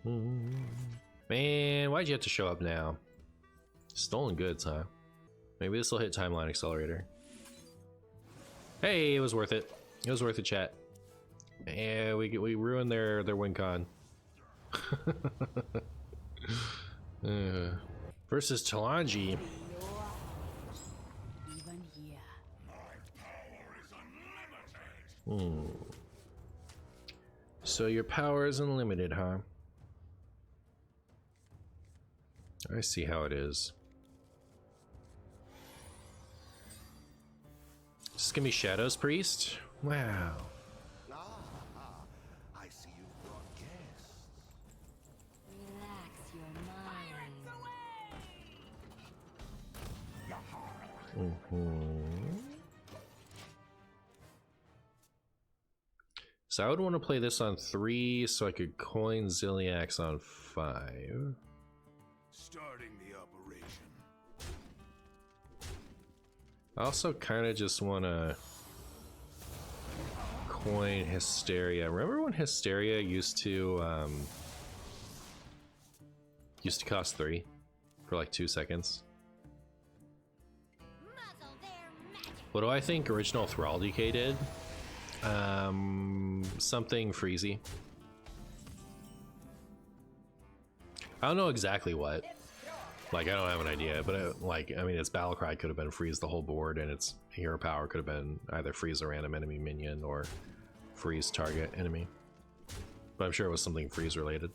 Man, why'd you have to show up now? Stolen goods, huh? Maybe this will hit timeline accelerator. Hey, it was worth it. It was worth it, chat. Yeah, we ruined their win con. Versus Talanji. Even here. So your power is unlimited, huh? I see how it is. Is this gonna be Shadow's Priest? Wow. I see you've brought guests. Relax your mind. So I would want to play this on 3 so I could coin Ziliax on 5. Starting the operation. I also kind of just want to coin Hysteria. Remember when Hysteria used to cost 3 for like 2 seconds? What do I think original Thrall DK did? Something freezy. I don't know exactly what. Like, I don't have an idea, but I mean, its battle cry could have been freeze the whole board, and its hero power could have been either freeze a random enemy minion or freeze target enemy. But I'm sure it was something freeze related.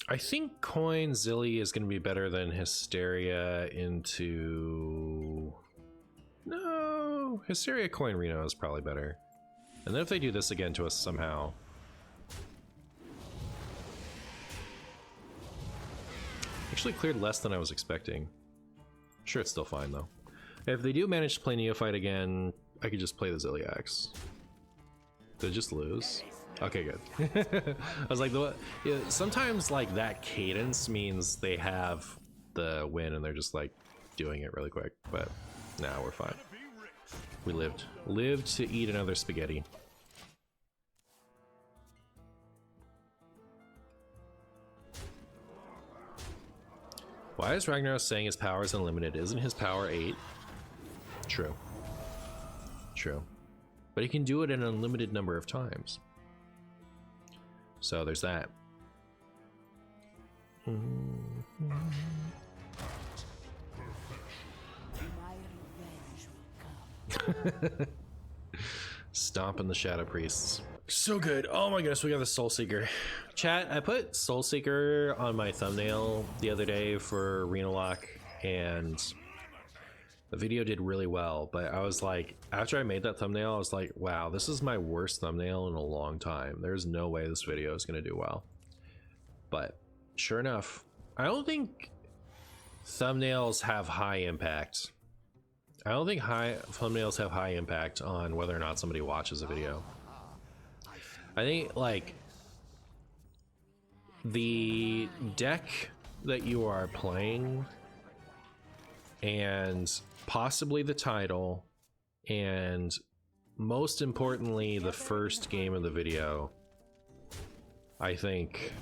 I think coin Zilly is going to be better than Hysteria into... No, Hysteria coin Reno is probably better. And then if they do this again to us somehow... Actually cleared less than I was expecting. Sure, it's still fine though. If they do manage to play Neophyte again, I could just play the Ziliax. Did it just lose? Okay, good. I was like, sometimes like that cadence means they have the win and they're just like doing it really quick, but nah, we're fine. We lived to eat another spaghetti. Why is Ragnaros saying his power is unlimited? Isn't his power 8? True. True. But he can do it an unlimited number of times. So there's that. Stomping the Shadow Priests. So good. Oh my goodness, we got the Soul Seeker. Chat, I put Soul Seeker on my thumbnail the other day for Renolock, and the video did really well, but I was like, after I made that thumbnail, I was like, wow, this is my worst thumbnail in a long time. There's no way this video is going to do well. But sure enough, I don't think thumbnails have high impact. I don't think thumbnails have high impact on whether or not somebody watches a video. I think like the deck that you are playing and possibly the title, and most importantly the first game of the video, I think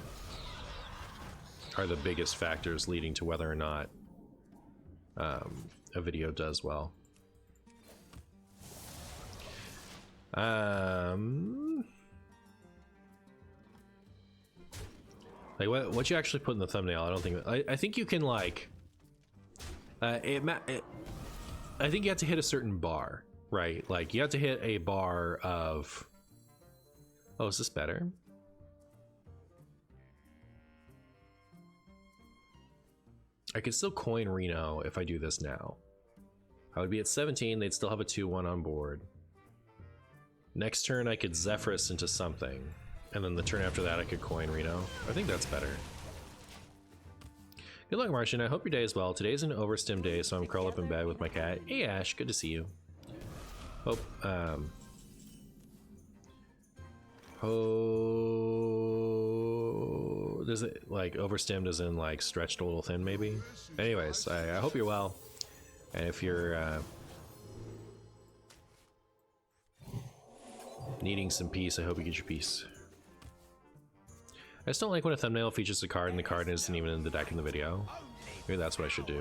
are the biggest factors leading to whether or not a video does well. Like what you actually put in the thumbnail, I don't think I think you can like I think you have to hit a certain bar, right? Like you have to hit a bar of, oh, is this better? I could still coin Reno if I do this now. I would be at 17, they'd still have a 2-1 on board. Next turn I could Zephyrus into something, and then the turn after that I could coin Reno. I think that's better. Good luck, Martian. I hope your day is well. Today's an overstim day, so I'm curled up in bed with my cat. Hey Ash, good to see you. Hope does it like overstimmed as in like stretched a little thin maybe? Anyways, I hope you're well. And if you're Needing some peace. I hope you get your peace. I just don't like when a thumbnail features a card and the card isn't even in the deck in the video. Maybe that's what I should do.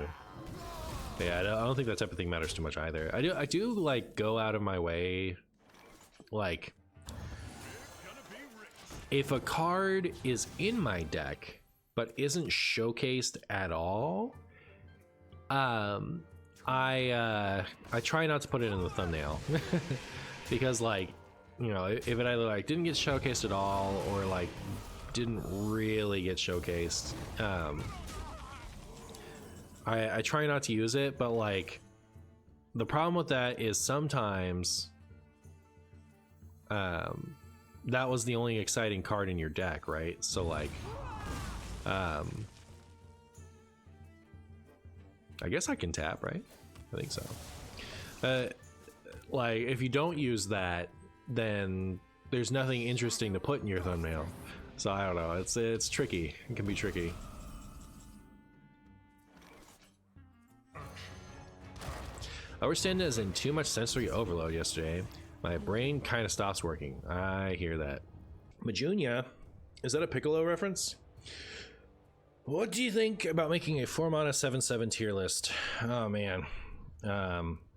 But yeah, I don't think that type of thing matters too much either. I do like go out of my way, like if a card is in my deck but isn't showcased at all, I try not to put it in the thumbnail because, like, you know, if it either like didn't get showcased at all or like didn't really get showcased, I try not to use it. But like the problem with that is sometimes that was the only exciting card in your deck, right? So like I guess I can tap, right? I think so. Like if you don't use that, then there's nothing interesting to put in your thumbnail. So I don't know, it's tricky. It can be tricky. Overstand is in too much sensory overload yesterday. My brain kind of stops working. I hear that. Majunia, is that a Piccolo reference? What do you think about making a 4-mana 7/7 tier list? Oh man,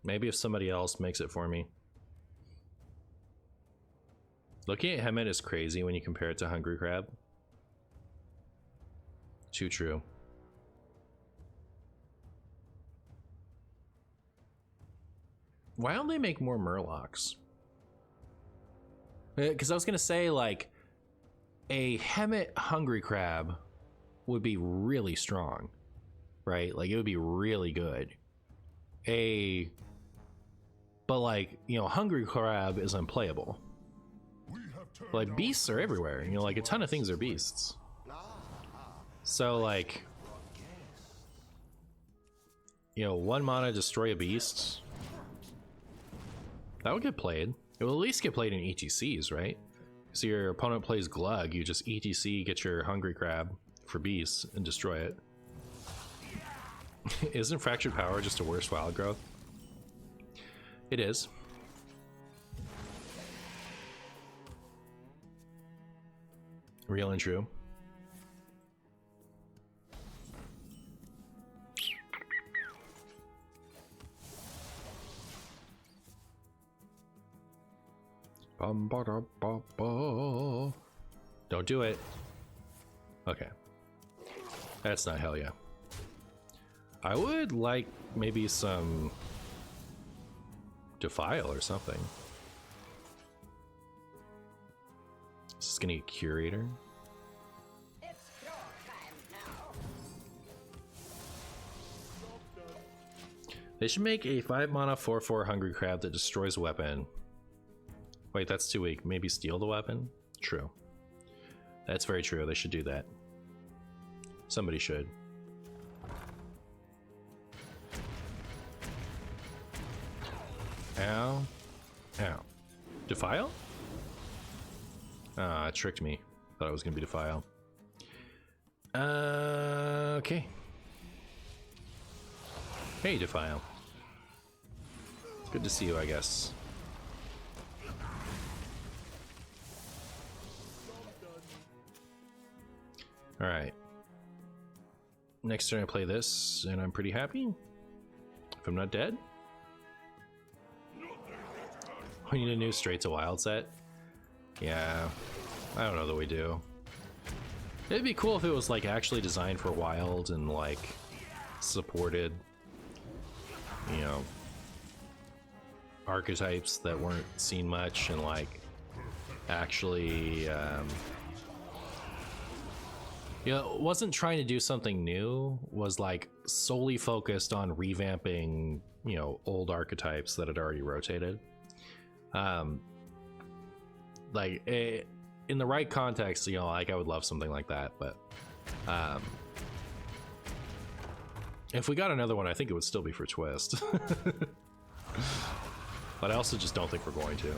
maybe if somebody else makes it for me. Looking at Hemet is crazy when you compare it to Hungry Crab. Too true. Why don't they make more Murlocs? Because I was gonna say, like, a Hemet Hungry Crab would be really strong, right? Like, it would be really good. But like, you know, Hungry Crab is unplayable. Like, beasts are everywhere, you know, like a ton of things are beasts. So like, you know, 1 mana destroy a beast, that would get played. It will at least get played in ETCs, right? So your opponent plays Glug, you just ETC, get your Hungry Crab for beasts and destroy it. Isn't Fractured Power just a worse wild growth? It is. Real and true. Don't do it. Okay. That's not hell yeah. I would like maybe some Defile or something. Is this gonna get Curator? It's your time now. They should make a 5-mana 4/4 Hungry Crab that destroys a weapon. Wait, that's too weak. Maybe steal the weapon? True. That's very true. They should do that. Somebody should. Ow. Ow. Defile? Ah, it tricked me. Thought it was gonna be Defile. Okay. Hey, Defile. Good to see you, I guess. Alright. Next turn I play this, and I'm pretty happy. If I'm not dead. We need a new straight to wild set. Yeah, I don't know that we do. It'd be cool if it was like actually designed for wild and like supported, you know, archetypes that weren't seen much and like actually you know, wasn't trying to do something new, was like solely focused on revamping, you know, old archetypes that had already rotated. Like in the right context, you know, like I would love something like that, but if we got another one, I think it would still be for Twist. But I also just don't think we're going to.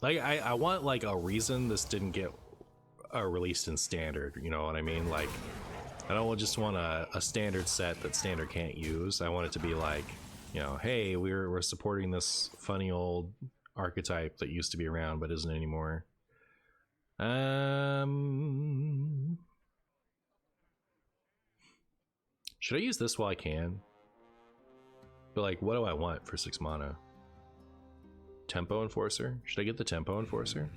Like I want like a reason this didn't get released in standard, you know what I mean? Like I don't just want a standard set that standard can't use. I want it to be like you know, hey, we're supporting this funny old archetype that used to be around but isn't anymore. Should I use this while I can? But like, what do I want for 6 mana? Tempo Enforcer? Should I get the Tempo Enforcer?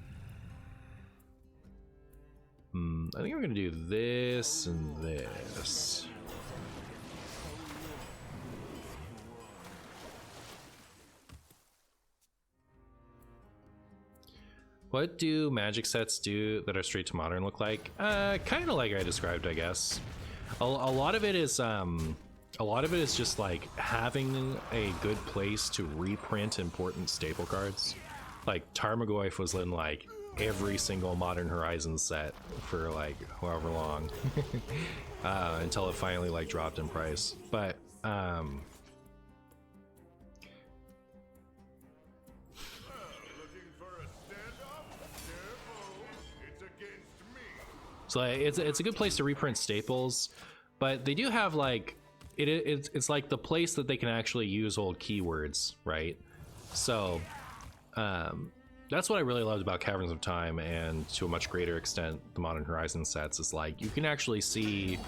I think I'm gonna do this and this. What do magic sets do that are straight to modern look like? Kind of like I described, I guess. A lot of it is just like having a good place to reprint important staple cards. Like Tarmogoyf was in like every single Modern Horizons set for like however long until it finally like dropped in price. But so it's a good place to reprint staples, but they do have like it's like the place that they can actually use old keywords, right? So that's what I really loved about Caverns of Time, and to a much greater extent the Modern Horizons sets, is like you can actually see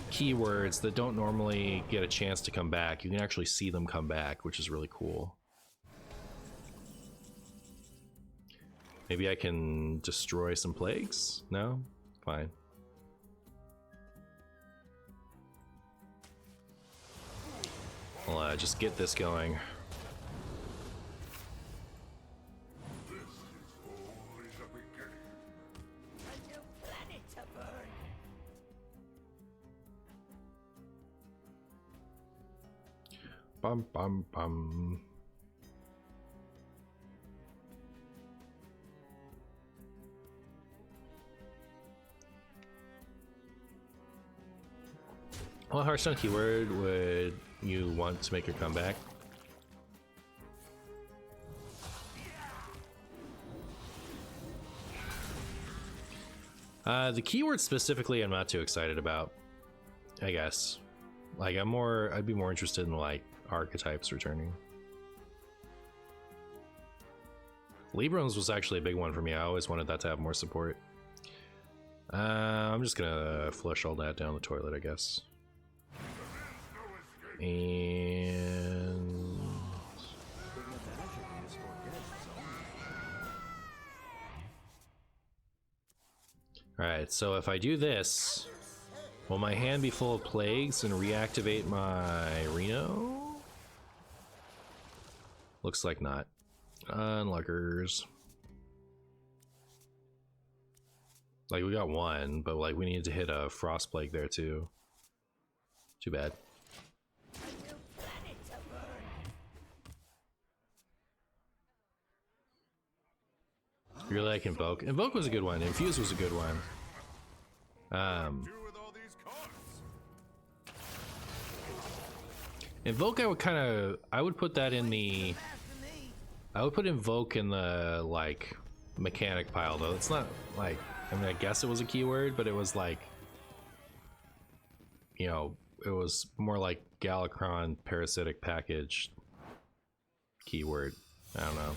keywords that don't normally get a chance to come back. You can actually see them come back, which is really cool. Maybe I can destroy some plagues? No? Fine. I'll just get this going. Bum bum bum. What Hearthstone keyword would you want to make your comeback? The keyword specifically I'm not too excited about, I guess. Like I'd be more interested in like archetypes returning. Librams was actually a big one for me. I always wanted that to have more support. I'm just gonna flush all that down the toilet, I guess. And alright, so if I do this, will my hand be full of plagues and reactivate my Reno? Looks like not. Unluckers. Like we got one, but like we needed to hit a frost plague there too. Too bad. Really like Invoke. Invoke was a good one. Infuse was a good one. Invoke I would put that in the I would put Invoke in the like mechanic pile though. It's not like, I mean I guess it was a keyword, but it was like, you know, it was more like Galakron parasitic package keyword. I don't know.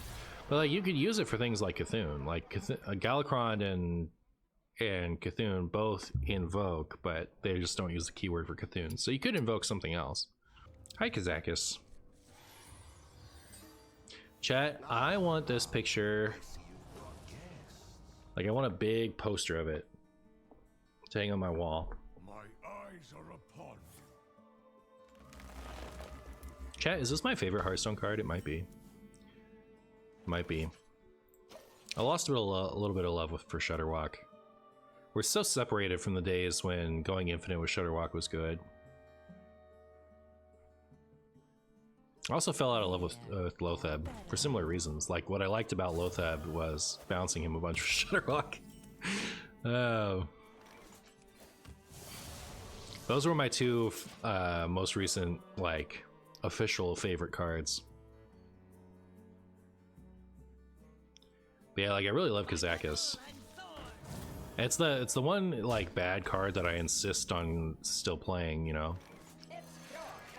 But like you could use it for things like Cthulhu, like Galakron and Cthulhu both invoke, but they just don't use the keyword for Cthulhu. So you could invoke something else. Hi Kazakis. Chat, I want this picture. Like I want a big poster of it to hang on my wall. My eyes are upon you. Chat, is this my favorite Hearthstone card? It might be. Might be. I lost a little bit of love for Shutterwalk. We're so separated from the days when going infinite with Shutterwalk was good. I also fell out of love with Lotheb for similar reasons. Like what I liked about Lotheb was bouncing him a bunch with Shutterwalk. Oh. Those were my two most recent like official favorite cards. But yeah, like I really love Kazakis. It's the one like bad card that I insist on still playing, you know.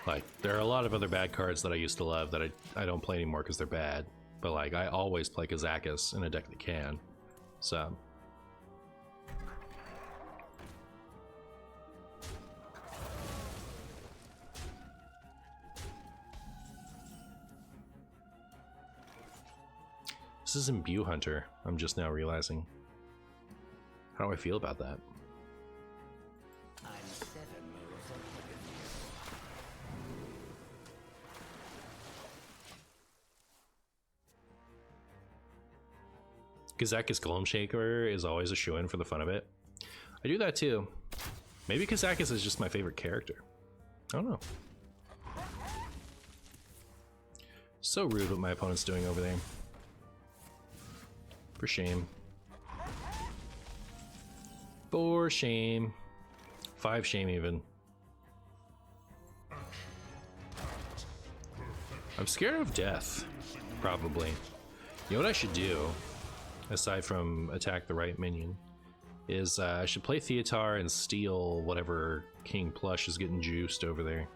Like, there are a lot of other bad cards that I used to love that I don't play anymore because they're bad. But like, I always play Kazakus in a deck that can. So. This is Imbue Hunter, I'm just now realizing. How do I feel about that? Kazakus Golem Shaker is always a shoo-in for the fun of it. I do that too. Maybe Kazakus is just my favorite character. I don't know. So rude what my opponent's doing over there. For shame. For shame. 5 shame even. I'm scared of death, probably. You know what I should do, aside from attack the right minion, is I should play Theatar and steal whatever King Plush is getting juiced over there.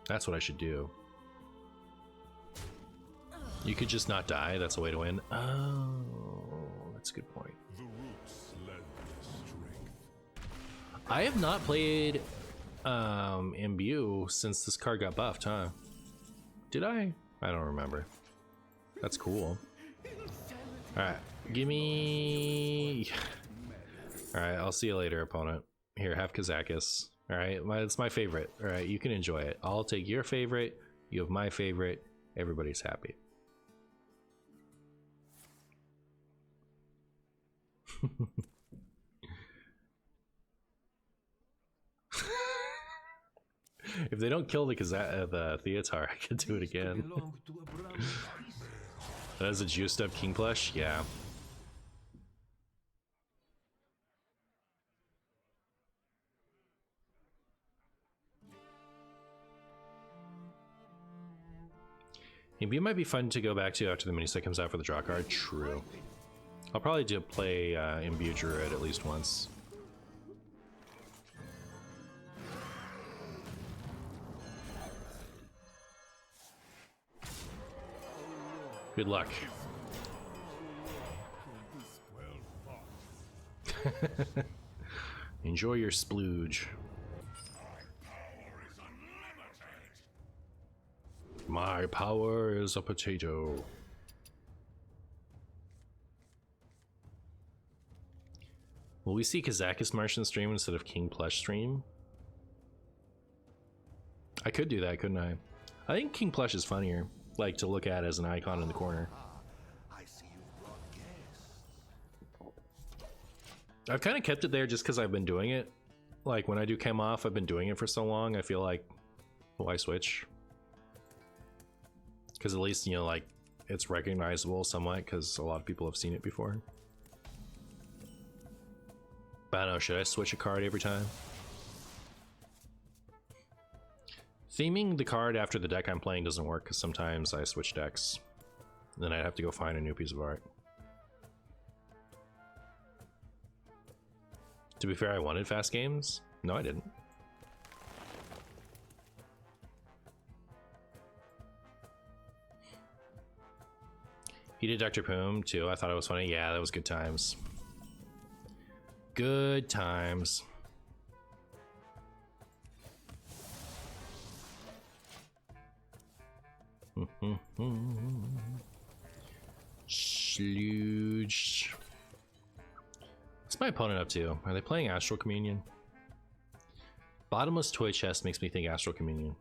That's what I should do. You could just not die, that's a way to win. Oh, that's a good point. The roots lend strength. I have not played Imbue since this card got buffed, huh? Did I? I don't remember. That's cool. Alright, give me... Alright, I'll see you later, opponent. Here, have Kazakus. Alright, it's my favorite. Alright, you can enjoy it. I'll take your favorite, you have my favorite, everybody's happy. If they don't kill the Theatar, I can do it again. That is a juiced up King Plush? Yeah. Maybe it might be fun to go back to after the mini set comes out for the draw card. True. I'll probably do play Imbue Druid at least once. Good luck. Enjoy your splooge. My power is a potato. Will we see Kazakus Martian stream instead of King Plush stream? I could do that, couldn't I? I think King Plush is funnier, like to look at as an icon in the corner. I've kind of kept it there just because I've been doing it. Like when I do Chem Off, I've been doing it for so long, I feel like, why switch? Because at least, you know, like, it's recognizable somewhat because a lot of people have seen it before. But I don't know, should I switch a card every time? Theming the card after the deck I'm playing doesn't work because sometimes I switch decks. Then I'd have to go find a new piece of art. To be fair, I wanted fast games. No, I didn't. You did Dr. Poom too. I thought it was funny. Yeah, that was good times. Good times. Sludge. What's my opponent up to? Are they playing Astral Communion? Bottomless toy chest makes me think Astral Communion.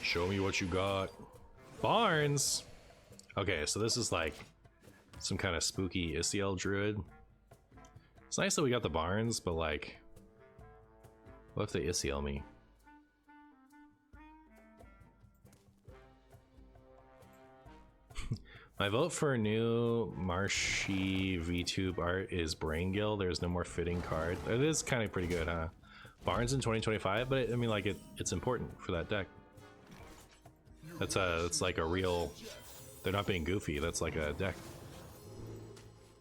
Show me what you got. Barnes! Okay, so this is like some kind of spooky Isiel druid. It's nice that we got the Barnes, but like, what if they Isiel me? My vote for a new Marshy VTube art is Braingill. There's no more fitting card. It is kind of pretty good, huh? Barnes in 2025, but I mean, like, it's important for that deck. That's like a real. They're not being goofy. That's like a deck.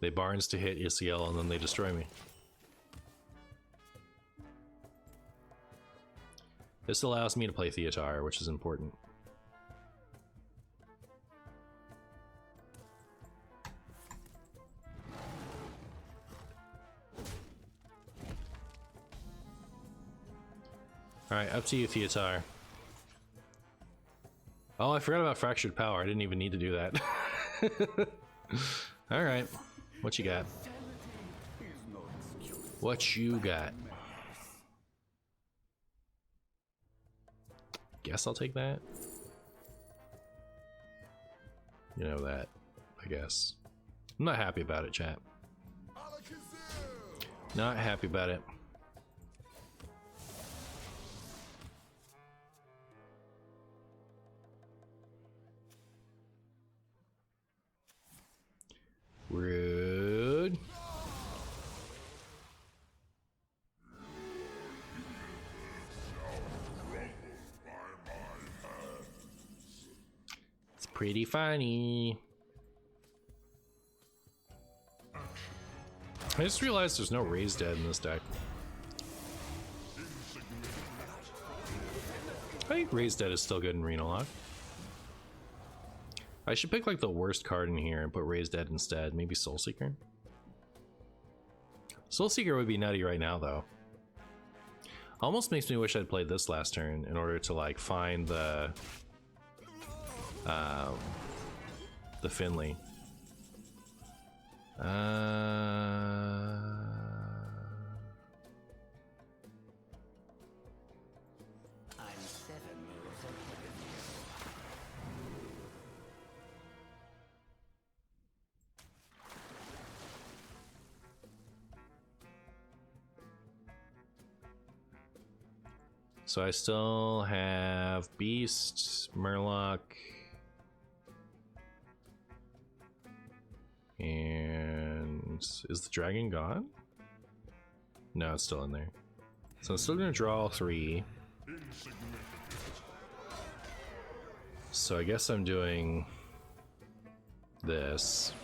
They Barnes to hit ECL and then they destroy me. This allows me to play Theatar, which is important. Alright, up to you, Theatar. Oh, I forgot about Fractured Power. I didn't even need to do that. Alright, what you got? What you got? Guess I'll take that. You know that, I guess. I'm not happy about it, chat. Not happy about it. Rude. It's pretty funny. I just realized there's no Raised Dead in this deck. I think Raised Dead is still good in Renolock. I should pick like the worst card in here and put Raised Dead instead. Maybe Soulseeker. Soulseeker would be nutty right now though. Almost makes me wish I'd played this last turn in order to like find the Finley. So I still have Beast, Murloc, and is the dragon gone? No, it's still in there. So I'm still gonna draw all 3. So I guess I'm doing this.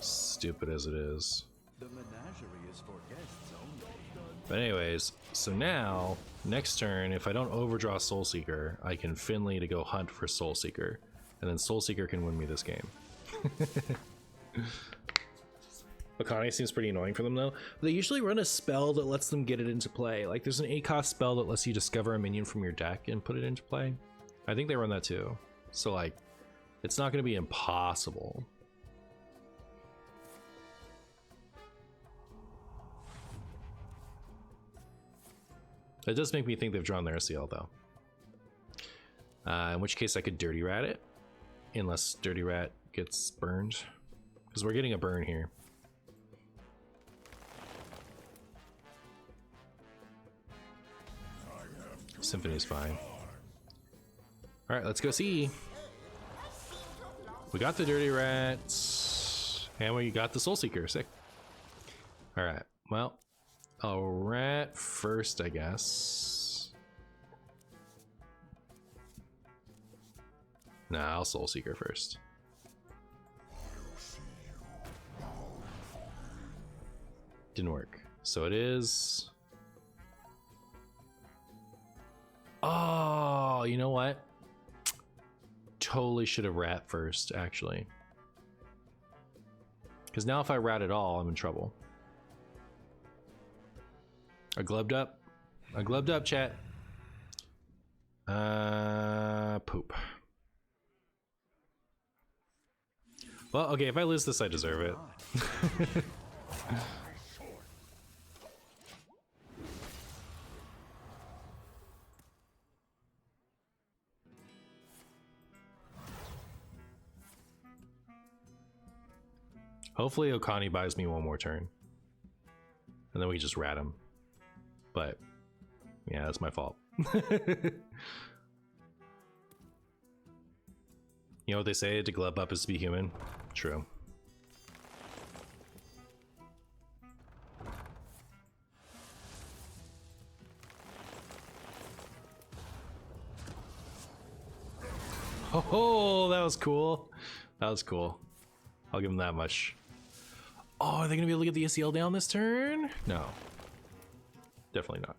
Stupid as it is. The menagerie is for guests only. But anyways, so now, next turn, if I don't overdraw Soulseeker, I can Finley to go hunt for Soulseeker. And then Soulseeker can win me this game. Akane seems pretty annoying for them though. They usually run a spell that lets them get it into play. Like there's an ACOS spell that lets you discover a minion from your deck and put it into play. I think they run that too. So like, it's not going to be impossible. It does make me think they've drawn their SCL though. In which case I could Dirty Rat it. Unless Dirty Rat gets burned. Because we're getting a burn here. Symphony's fine. Alright, let's go see. We got the Dirty Rat. And we got the Soulseeker. Sick. Alright, well. I'll rat first, I guess. Nah, I'll Soulseeker first. Didn't work. So it is... Oh, you know what? Totally should have rat first, actually. Because now if I rat at all, I'm in trouble. I gloved up. I gloved up, chat. Poop. Well, okay, if I lose this, I deserve it. Hopefully Okani buys me one more turn. And then we just rat him. But, yeah, that's my fault. You know what they say, to glove up is to be human? True. Oh, that was cool. That was cool. I'll give them that much. Oh, are they gonna be able to get the SEL down this turn? No. Definitely not.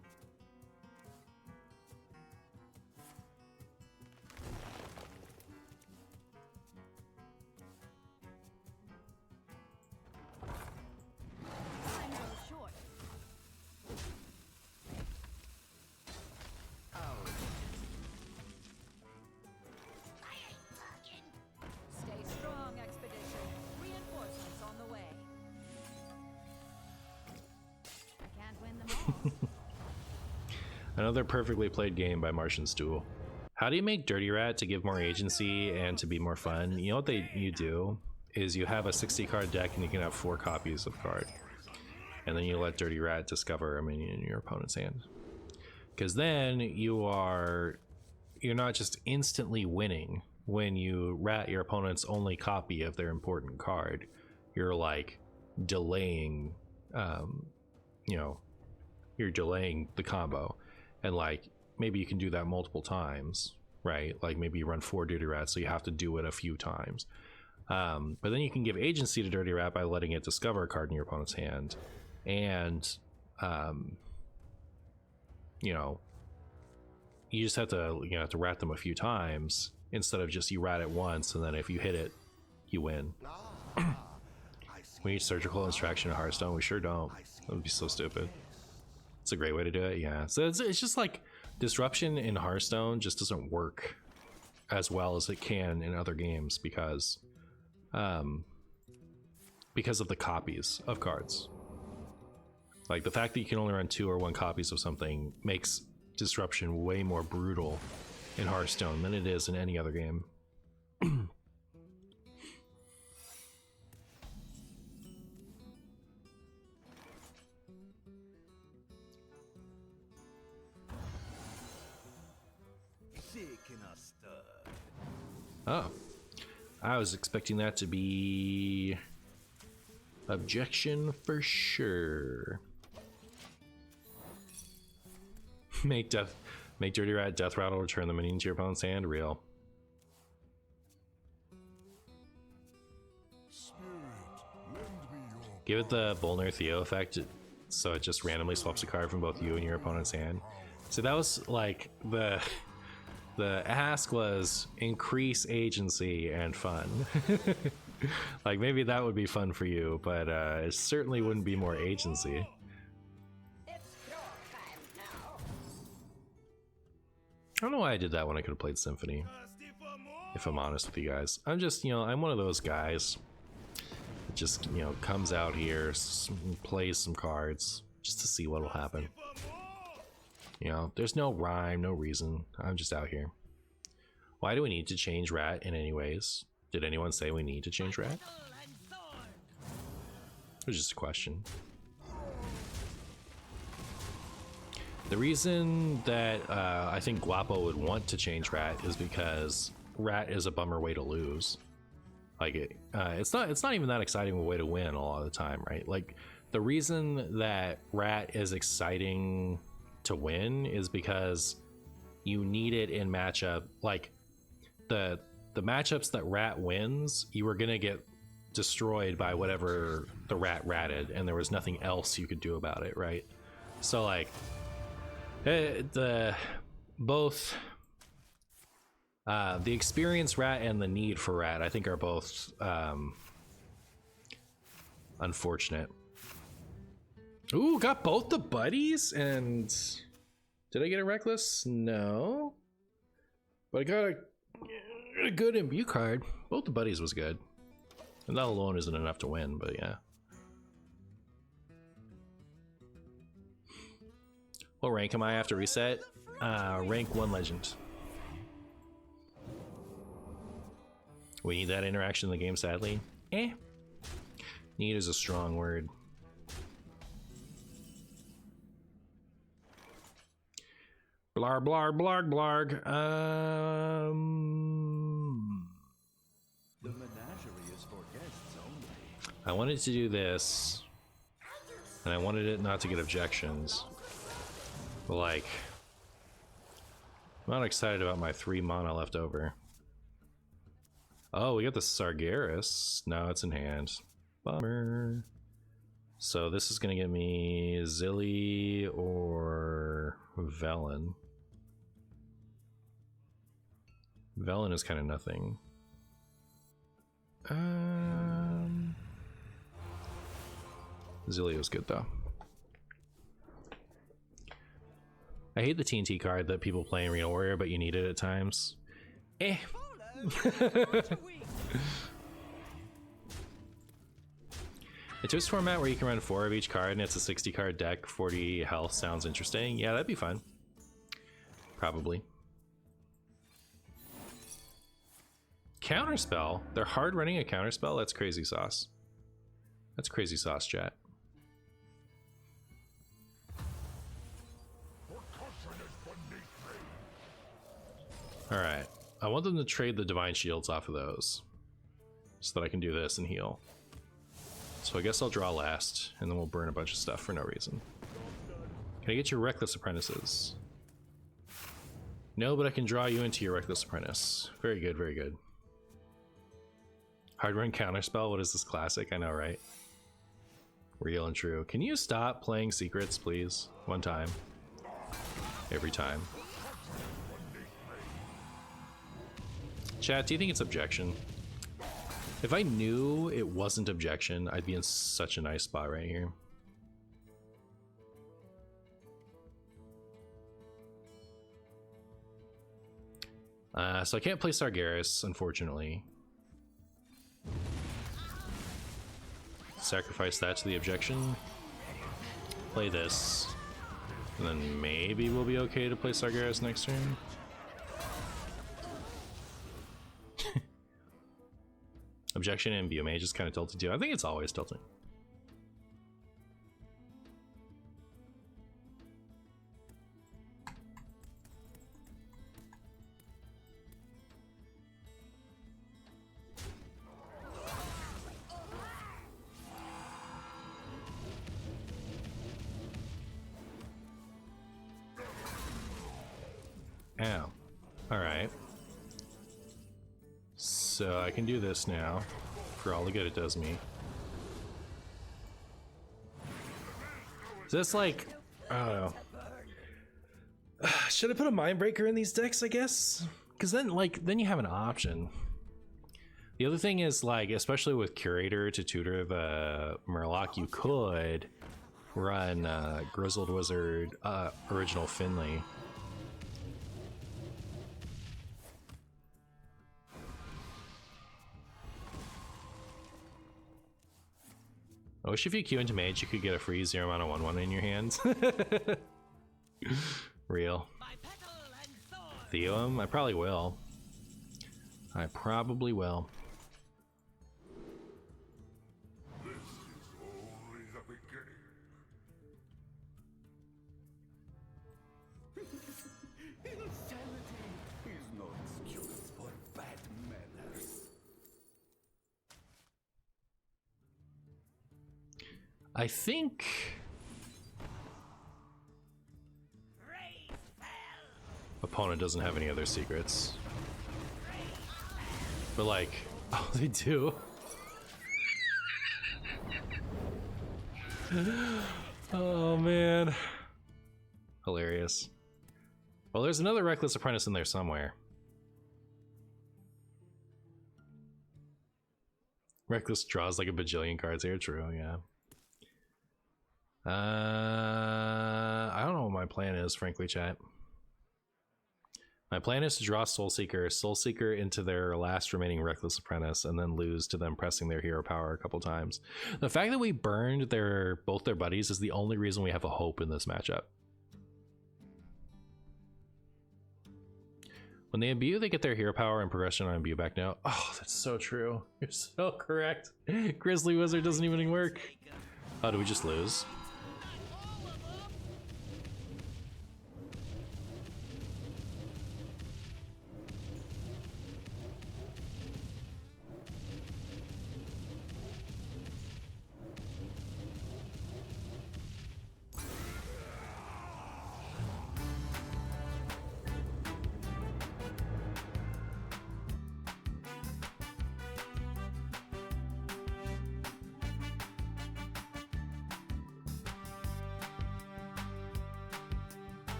Another perfectly played game by MartianBuu. How do you make Dirty Rat to give more agency and to be more fun? You know what you do is you have a 60 card deck and you can have 4 copies of card. And then you let Dirty Rat discover a minion in your opponent's hand. Because then you're not just instantly winning when you rat your opponent's only copy of their important card. You're like delaying, you're delaying the combo. And like maybe you can do that multiple times, right? Like maybe you run 4 Dirty Rats, so you have to do it a few times. But then you can give agency to Dirty Rat by letting it discover a card in your opponent's hand. And you just have to rat them a few times instead of just you rat it once and then if you hit it, you win. We need surgical extraction in Hearthstone. We sure don't. That would be so stupid. It's a great way to do it, yeah. So it's just like disruption in Hearthstone just doesn't work as well as it can in other games because of the copies of cards. Like the fact that you can only run 2 or 1 copies of something makes disruption way more brutal in Hearthstone than it is in any other game. Oh, I was expecting that to be objection for sure. Make Dirty Rat Death Rattle return the minion to your opponent's hand. Real. Give it the Bolner Theo effect, so it just randomly swaps a card from both you and your opponent's hand. So that was like the ask was increase agency and fun. Like maybe that would be fun for you, but it certainly wouldn't be more agency. It's your time now. I don't know why I did that when I could have played Symphony. If I'm honest with you guys, I'm just, I'm one of those guys that just, comes out here, plays some cards just to see what will happen. There's no rhyme, no reason. I'm just out here. Why do we need to change Rat in any ways? Did anyone say we need to change Rat? It was just a question. The reason that I think Guapo would want to change Rat is because Rat is a bummer way to lose. Like it's not even that exciting a way to win a lot of the time, right? Like the reason that Rat is exciting to win is because you need it in matchup. Like the matchups that Rat wins, you were gonna get destroyed by whatever the Rat ratted, and there was nothing else you could do about it, right? So like the experience Rat and the need for Rat, I think, are both unfortunate. Ooh, got both the buddies, and did I get a reckless? No, but I got a good imbue card. Both the buddies was good, and that alone isn't enough to win, but yeah. What rank am I after reset? Rank 1 legend. We need that interaction in the game, sadly. Need is a strong word. Blarg, blarg, blarg, blarg. The menagerie is for guests only. I wanted to do this, and I wanted it not to get objections. But like, I'm not excited about my 3 mana left over. Oh, we got the Sargeras. No, it's in hand. Bummer. So this is gonna get me Zilly or Velen. Velen is kind of nothing. Zilly was good though. I hate the TNT card that people play in Reno Warrior, but you need it at times. Eh. A twist format where you can run 4 of each card and it's a 60 card deck, 40 health sounds interesting. Yeah, that'd be fun. Probably. Counterspell? They're hard running a counterspell? That's crazy sauce. That's crazy sauce, chat. Alright. I want them to trade the Divine Shields off of those so that I can do this and heal. So I guess I'll draw last, and then we'll burn a bunch of stuff for no reason. Can I get your Reckless Apprentices? No, but I can draw you into your Reckless Apprentice. Very good, very good. Hard run counterspell, what is this classic? I know, right? Real and true. Can you stop playing secrets, please? One time. Every time. Chat, do you think it's objection? If I knew it wasn't objection, I'd be in such a nice spot right here. So I can't play Sargeras, unfortunately. Sacrifice that to the objection. Play this. And then maybe we'll be okay to play Sargeras next turn. Objection and Biomage is kind of tilted too. I think it's always tilting. Ow. Alright. So I can do this now, for all the good it does me. Is this like, I don't know. Should I put a Mindbreaker in these decks, I guess? Because then, like, then you have an option. The other thing is, like, especially with Curator to tutor the Murloc, you could run Grizzled Wizard Original Finley. I wish if you queue into Mage, you could get a free 0 mana 1/1 in your hands. Real. Theo him? I probably will. I probably will. This is only the beginning. Insanity is no excuse for bad manners. I think opponent doesn't have any other secrets, but like, oh, they do. Oh man, hilarious. Well, there's another Reckless Apprentice in there somewhere. Reckless draws like a bajillion cards here. True, yeah. I don't know what my plan is, frankly, chat. My plan is to draw Soulseeker into their last remaining Reckless Apprentice, and then lose to them pressing their hero power a couple times. The fact that we burned both their buddies is the only reason we have a hope in this matchup. When they imbue, they get their hero power and progression on imbue back now. Oh, that's so true. You're so correct. Grizzly Wizard doesn't even work. Oh, do we just lose?